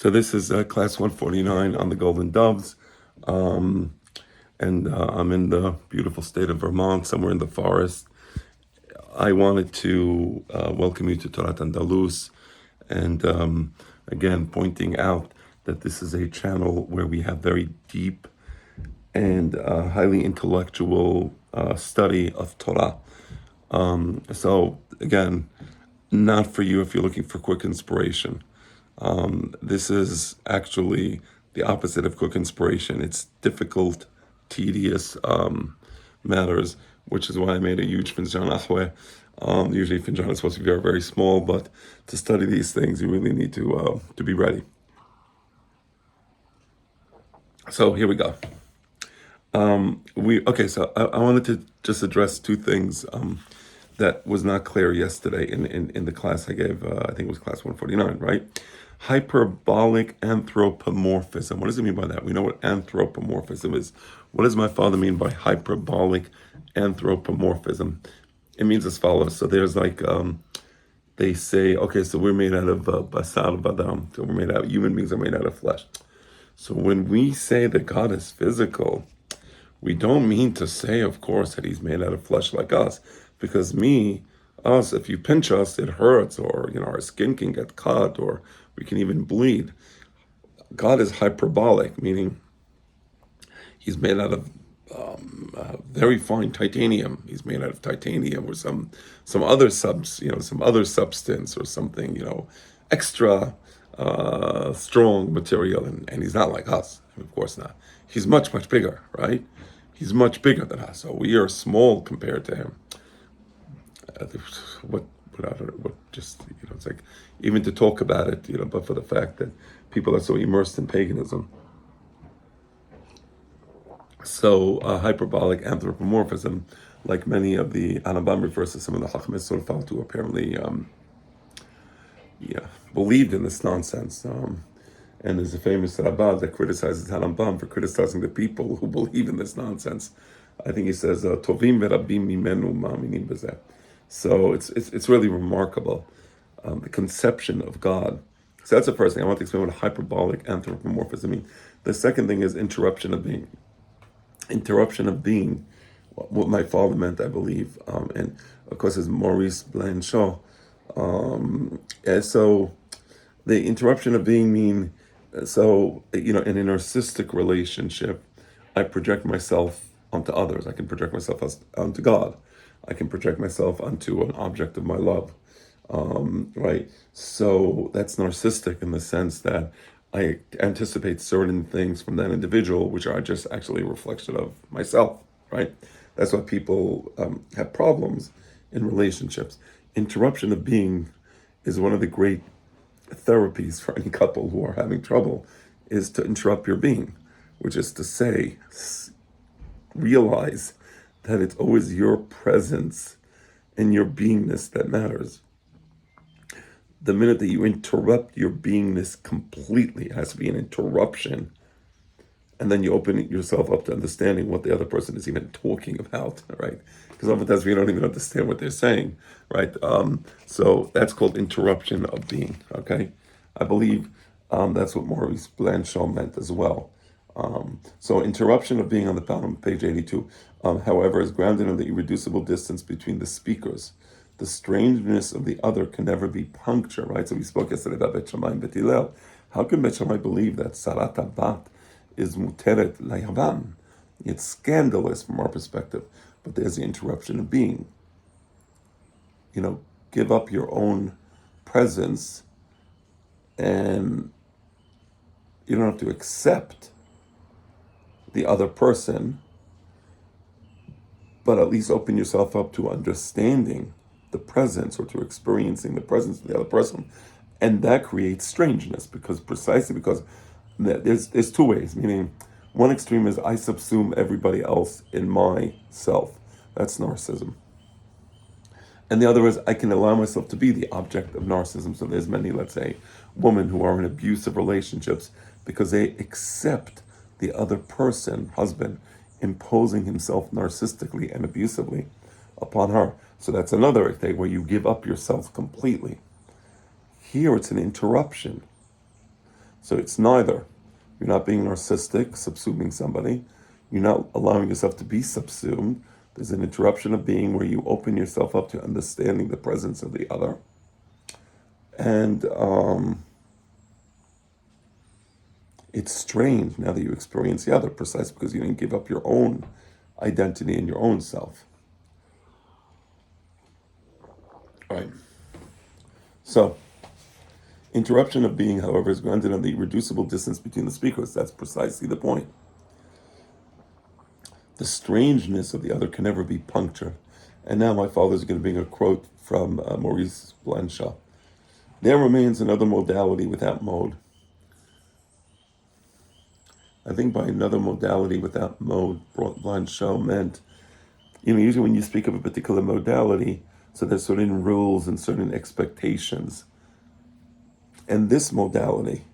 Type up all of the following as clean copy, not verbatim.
So this is class 149 on the Golden Doves. And I'm in the beautiful state of Vermont, somewhere in the forest. I wanted to welcome you to Torah Andalus, and again, pointing out that this is a channel where we have very deep and highly intellectual study of Torah. So again, not for you if you're looking for quick inspiration. This is actually the opposite of quick inspiration. It's difficult, tedious matters, which is why I made a huge Finjan Ahwe. Usually Finjan is supposed to be very, very small, but to study these things, you really need to be ready. So here we go. So I wanted to just address two things that was not clear yesterday in the class I gave. I think it was class 149, right? Hyperbolic anthropomorphism. What does it mean by that? We know what anthropomorphism is. What does my father mean by hyperbolic anthropomorphism? It means as follows. So there's like, they say, okay, so we're made out of basar v'adam. So we're made out, human beings are made out of flesh. So when we say that God is physical, we don't mean to say, of course, that he's made out of flesh like us, because us, if you pinch us, it hurts, or our skin can get cut, or we can even bleed. God is hyperbolic, meaning he's made out of very fine titanium. He's made out of titanium or some other some other substance or something, extra strong material, and he's not like us. Of course not. He's much, much bigger, right? He's much bigger than us, so we are small compared to him. It's like, even to talk about it, but for the fact that people are so immersed in paganism. So hyperbolic anthropomorphism, like many of the Anabam refers to some of the Chachamei Sulfat who apparently believed in this nonsense. And there's a famous Rabbah that criticizes Rambam for criticizing the people who believe in this nonsense. I think he says, "Tovim verabim mimenu ma'aminim b'zeh." So it's really remarkable, the conception of God. So that's the first thing I want to explain what hyperbolic anthropomorphism means. The second thing is interruption of being. Interruption of being, what my father meant, I believe, and of course, is Maurice Blanchot. And so the interruption of being mean. So, in a narcissistic relationship, I project myself onto others. I can project myself onto God. I can project myself onto an object of my love, right? So that's narcissistic in the sense that I anticipate certain things from that individual, which are just actually a reflection of myself, right? That's why people have problems in relationships. Interruption of being is one of the great therapies for any couple who are having trouble, is to interrupt your being, which is to say, realize that it's always your presence and your beingness that matters. The minute that you interrupt your beingness completely, it has to be an interruption, and then you open yourself up to understanding what the other person is even talking about, right? Because oftentimes we don't even understand what they're saying, right? So that's called interruption of being, okay? I believe that's what Maurice Blanchot meant as well. So interruption of being on the bottom of page 82, however, is grounded in the irreducible distance between the speakers. The strangeness of the other can never be punctured, right? So we spoke yesterday about Bet Shammai and Bet Hillel. How can Bet Shammai believe that Sarat Bat is muteret layavam? It's scandalous from our perspective, but there's the interruption of being. Give up your own presence, and you don't have to accept the other person, but at least open yourself up to understanding the presence, or to experiencing the presence of the other person. And that creates strangeness, because there's two ways, meaning one extreme is I subsume everybody else in myself. That's narcissism. And the other is I can allow myself to be the object of narcissism. So there's many, let's say, women who are in abusive relationships because they accept the other person, husband, imposing himself narcissistically and abusively upon her. So that's another thing where you give up yourself completely. Here it's an interruption. So it's neither. You're not being narcissistic, subsuming somebody. You're not allowing yourself to be subsumed. There's an interruption of being where you open yourself up to understanding the presence of the other. And it's strange now that you experience the other, precisely because you didn't give up your own identity and your own self. Right. So, interruption of being, however, is grounded on the irreducible distance between the speakers. That's precisely the point. The strangeness of the other can never be punctured. And now my father's going to bring a quote from Maurice Blanchard. There remains another modality without mode. I think by another modality without mode, Blanchard meant, usually when you speak of a particular modality, so there's certain rules and certain expectations. And this modality,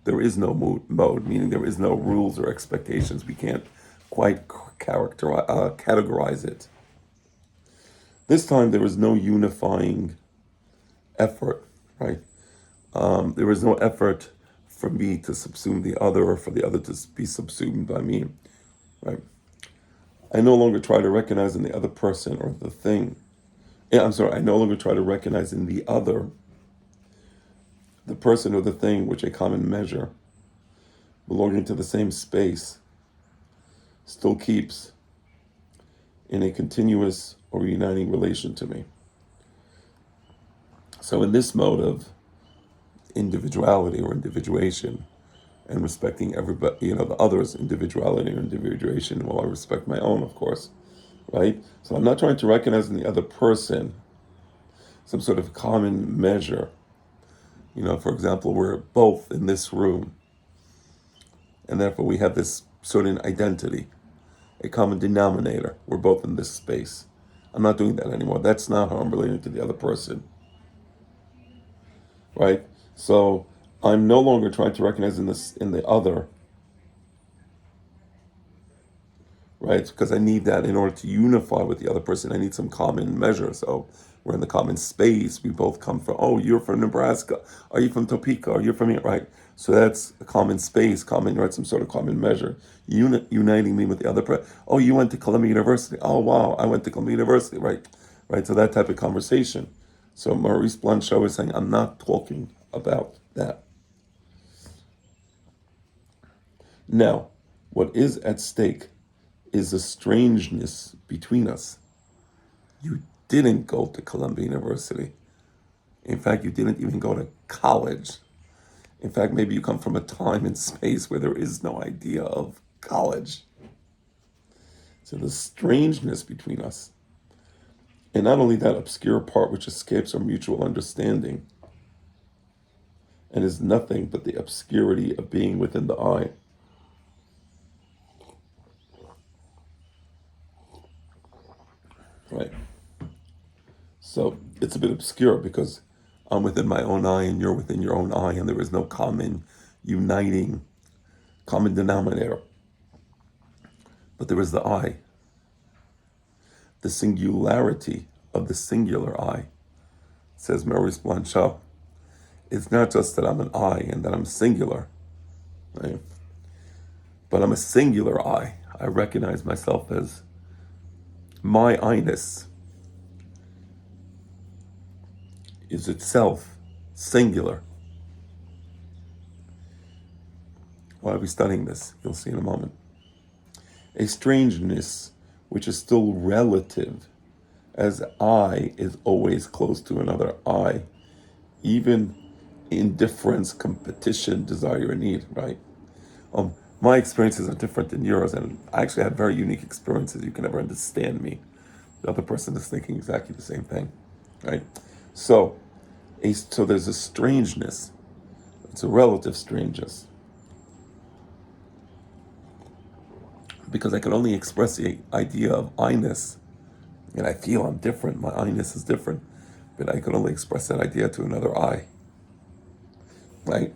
there is no mode, meaning there is no rules or expectations. We can't quite categorize it. This time there is no unifying effort, right? There is no effort for me to subsume the other or for the other to be subsumed by me, right? I no longer try to recognize in the other person or the thing. I no longer try to recognize in the other the person or the thing which a common measure, belonging to the same space, still keeps in a continuous or uniting relation to me. So in this mode of individuality or individuation and respecting everybody, the other's individuality or individuation, while I respect my own, of course, right? So I'm not trying to recognize in the other person some sort of common measure. For example, we're both in this room, and therefore we have this certain identity, a common denominator. We're both in this space. I'm not doing that anymore. That's not how I'm relating to the other person, right? So I'm no longer trying to recognize in the other, right? Because I need that in order to unify with the other person. I need some common measure. So we're in the common space. We both come from, oh, you're from Nebraska. Are you from Topeka? Are you from here? Right. So that's a common space, right? Some sort of common measure. Uniting me with the other person. Oh, you went to Columbia University. Oh, wow. I went to Columbia University. Right. Right. So that type of conversation. So Maurice Blanchard is saying, I'm not talking about that. Now, what is at stake is a strangeness between us. You didn't go to Columbia University. In fact, you didn't even go to college. In fact, maybe you come from a time and space where there is no idea of college. So the strangeness between us. And not only that obscure part which escapes our mutual understanding and is nothing but the obscurity of being within the I. Right. So it's a bit obscure because I'm within my own I and you're within your own I, and there is no common uniting common denominator. But there is the I. The singularity of the singular I, says Maurice Blanchard. It's not just that I'm an I and that I'm singular, right? But I'm a singular I. I recognize myself as my I-ness is itself singular. Why are we studying this? You'll see in a moment. A strangeness which is still relative, as I is always close to another I, even indifference, competition, desire, and need, right? My experiences are different than yours, and I actually had very unique experiences. You can never understand me. The other person is thinking exactly the same thing, right? So there's a strangeness. It's a relative strangeness. Because I can only express the idea of I-ness, and I feel I'm different. My I-ness is different, but I can only express that idea to another I, right?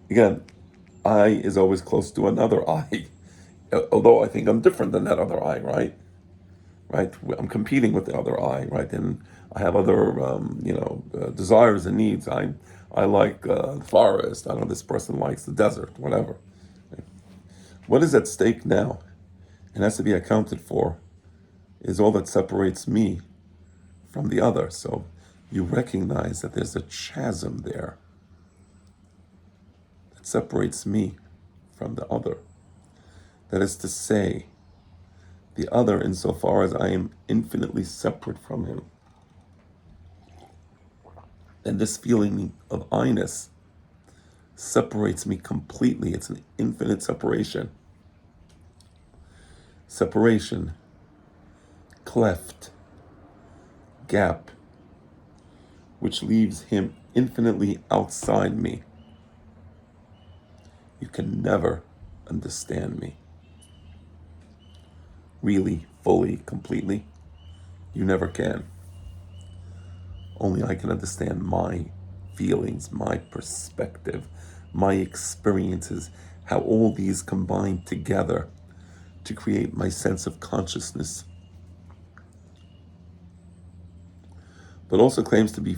Again, I is always close to another I, although I think I'm different than that other I, right? right? I'm competing with the other I, right? And I have other, desires and needs. I like the forest. I know this person likes the desert, whatever. What is at stake now and has to be accounted for is all that separates me from the other. So you recognize that there's a chasm there that separates me from the other. That is to say, the other insofar as I am infinitely separate from him. And this feeling of I-ness separates me completely. It's an infinite separation. Separation, cleft, gap, which leaves him infinitely outside me. You can never understand me. Really, fully, completely. You never can. Only I can understand my feelings, my perspective, my experiences, how all these combine together to create my sense of consciousness. But also claims to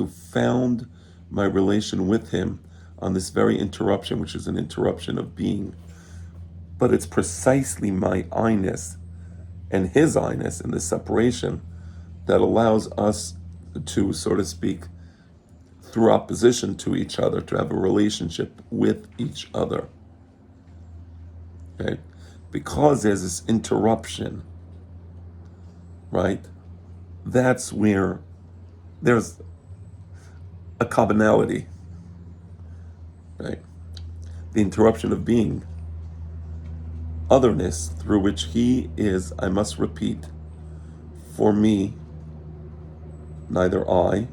found my relation with him on this very interruption, which is an interruption of being. But it's precisely my I-ness and his I-ness and the separation that allows us to, so to speak, through opposition to each other, to have a relationship with each other. Okay? Because there's this interruption, right? That's where there's a commonality, right? The interruption of being, otherness through which he is, I must repeat, for me, neither I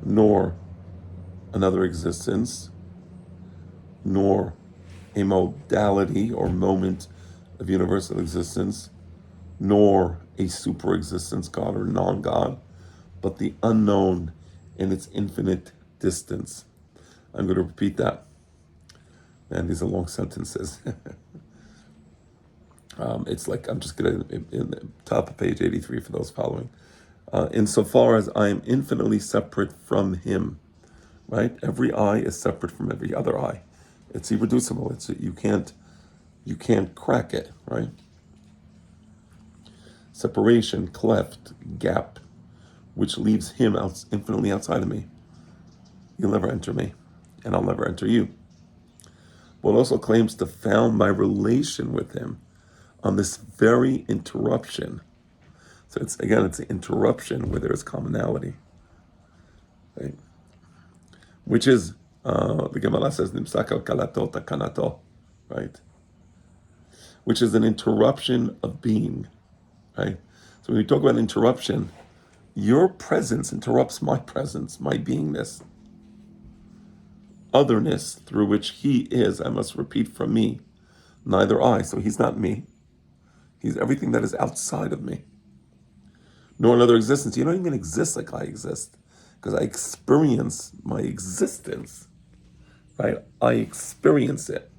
nor another existence, nor a modality or moment of universal existence, nor a super existence, God or non-God, but the unknown in its infinite distance. I'm going to repeat that. Man, these are long sentences. It's like, I'm just going to, in the top of page 83 for those following. Insofar as I am infinitely separate from him, right? Every I is separate from every other I. It's irreducible. You can't crack it, right? Separation, cleft, gap, which leaves him infinitely outside of me. You'll never enter me, and I'll never enter you. But it also claims to found my relation with him on this very interruption. So it's an interruption where there is commonality, right? Which is, the Gemara says, Nimsak al kalato takanato, right? Which is an interruption of being, right? So when we talk about interruption, your presence interrupts my presence, my beingness. Otherness through which he is, I must repeat, from me, neither I. So he's not me. He's everything that is outside of me. Nor another existence. You don't even exist like I exist, because I experience my existence, right? I experience it.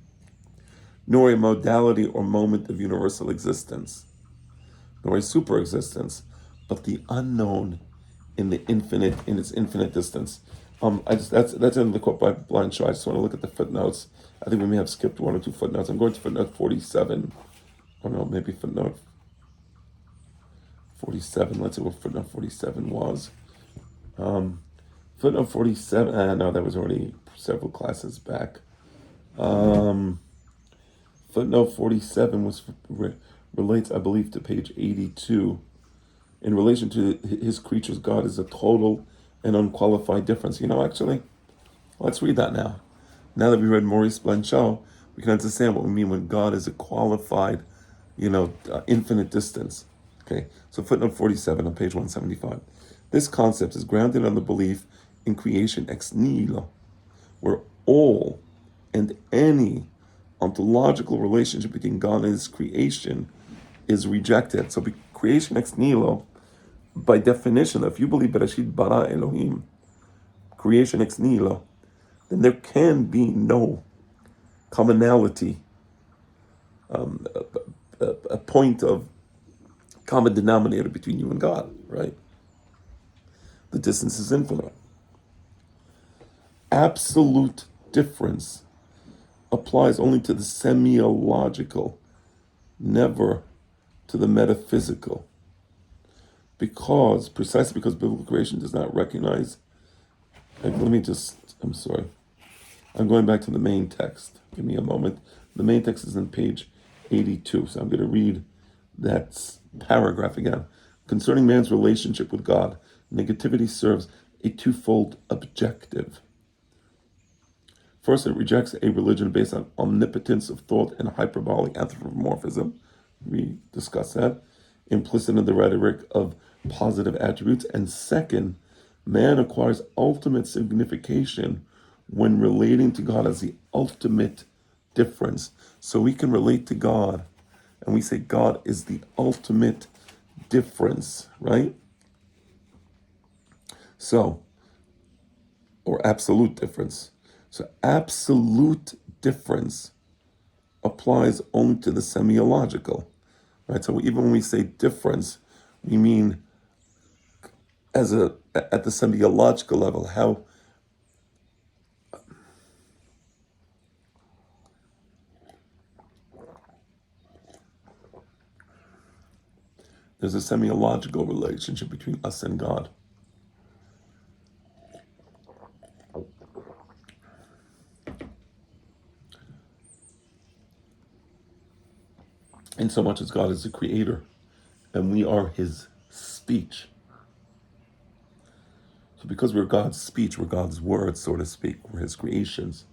Nor a modality or moment of universal existence, nor a super existence, but the unknown in the infinite, in its infinite distance. That's in the quote by Blind Shaw. I just want to look at the footnotes. I think we may have skipped one or two footnotes. I'm going to footnote 47. Oh no, maybe footnote 47. Let's see what footnote 47 was. Footnote 47. No, that was already several classes back. Footnote 47 relates, I believe, to page 82. In relation to his creatures, God is a total and unqualified difference. Actually, let's read that now. Now that we read Maurice Blanchot, we can understand what we mean when God is a qualified, infinite distance. Okay, so footnote 47 on page 175. This concept is grounded on the belief in creation ex nihilo, where all and any ontological relationship between God and his creation is rejected. So creation ex nihilo, by definition, if you believe Bereshit bara Elohim, creation ex nihilo, then there can be no commonality a point of common denominator between you and God, right? The distance is infinite. Absolute difference applies only to the semiological, never to the metaphysical. Precisely because biblical creation does not recognize, I'm sorry. I'm going back to the main text. Give me a moment. The main text is on page 82. So I'm going to read that paragraph again. Concerning man's relationship with God, negativity serves a twofold objective. First, it rejects a religion based on omnipotence of thought and hyperbolic anthropomorphism. We discussed that. Implicit in the rhetoric of positive attributes. And second, man acquires ultimate signification when relating to God as the ultimate difference. So we can relate to God and we say God is the ultimate difference, right? So, or absolute difference. So absolute difference applies only to the semiological, right? So even when we say difference, we mean at the semiological level, how there's a semiological relationship between us and God. In so much as God is the creator and we are his speech. So because we're God's speech, we're God's words, so to speak, we're his creations.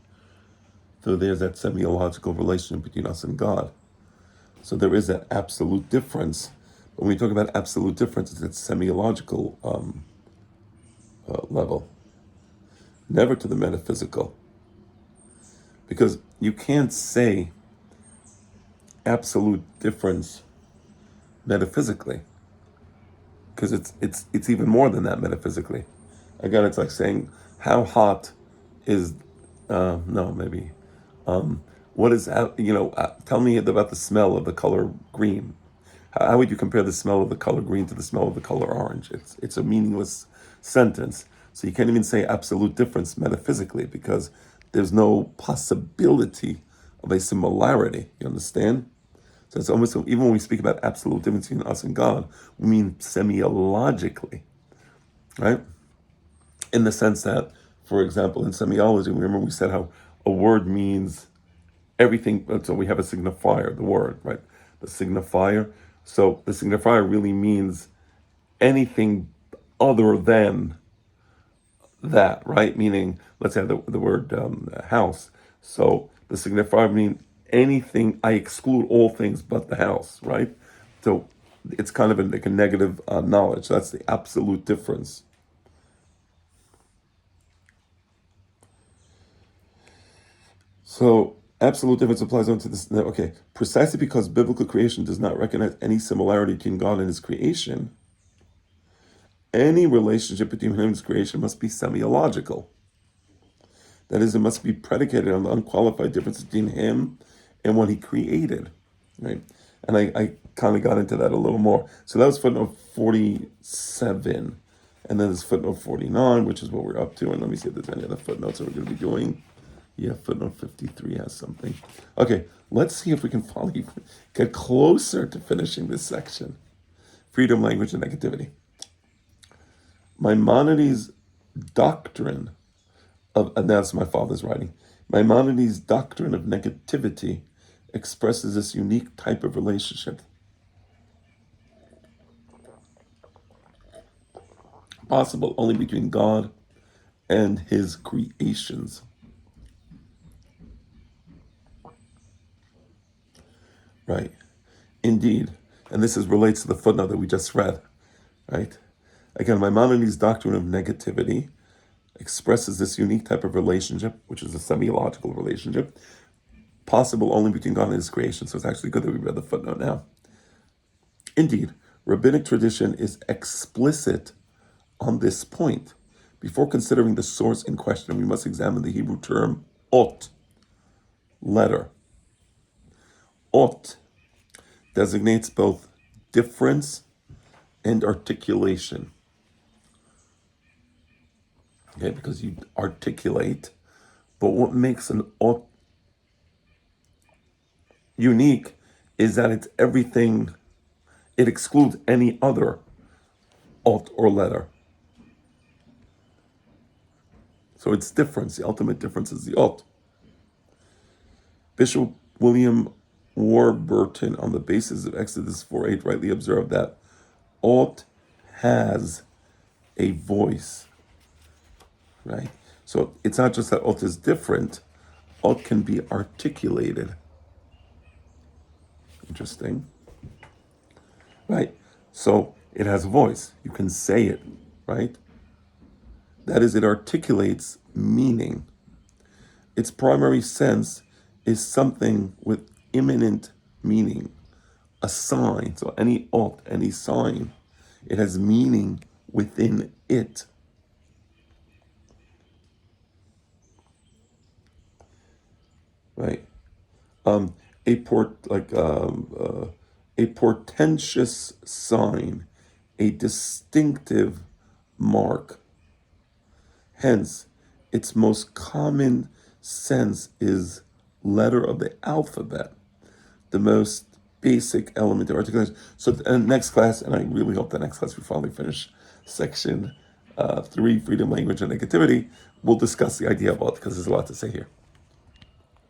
So there's that semiological relationship between us and God. So there is that absolute difference. When we talk about absolute difference, it's at semiological level, never to the metaphysical. Because you can't say absolute difference metaphysically, because it's even more than that metaphysically. Again, it's like saying how hot is no maybe what is tell me about the smell of the color green. How would you compare the smell of the color green to the smell of the color orange? It's a meaningless sentence. So you can't even say absolute difference metaphysically because there's no possibility of a similarity. You understand? So it's almost, even when we speak about absolute difference between us and God, we mean semiologically, right? In the sense that, for example, in semiology, remember we said how a word means everything. So we have a signifier, the word, right? The signifier. So the signifier really means anything other than that, right? Meaning, let's say the word house. So the signifier means anything, I exclude all things but the house, right? So it's kind of like a negative knowledge. That's the absolute difference. So absolute difference applies only to this. Okay, precisely because biblical creation does not recognize any similarity between God and his creation, any relationship between him and his creation must be semiological. That is, it must be predicated on the unqualified difference between him and what he created, right? And I kind of got into that a little more. So that was footnote 47. And then there's footnote 49, which is what we're up to. And let me see if there's any other footnotes that we're going to be doing. Yeah, footnote 53 has something. Okay, let's see if we can finally get closer to finishing this section. Freedom, language, and negativity. Maimonides' doctrine and that's my father's writing. Maimonides' doctrine of negativity expresses this unique type of relationship, possible only between God and his creations. Right. Indeed. And this relates to the footnote that we just read. Right. Again, Maimonides' doctrine of negativity expresses this unique type of relationship, which is a semiological relationship, possible only between God and his creation. So it's actually good that we read the footnote now. Indeed, rabbinic tradition is explicit on this point. Before considering the source in question, we must examine the Hebrew term ot, letter. Ot designates both difference and articulation. Okay, because you articulate, but what makes an ot unique is that it's everything, it excludes any other ot or letter. So it's difference, the ultimate difference is the ot. Bishop William Warburton, on the basis of Exodus 4:8, rightly observed that ot has a voice, right? So it's not just that ot is different, ot can be articulated. Interesting, right? So it has a voice, you can say it, right? That is, it articulates meaning. Its primary sense is something with imminent meaning, a sign. So any ot, any sign, it has meaning within it. Right? A portentous sign, a distinctive mark. Hence, its most common sense is letter of the alphabet, the most basic element of articulation. So next class, and I really hope the next class we finally finish section 3, freedom, language, and negativity, we'll discuss the idea of ot, because there's a lot to say here.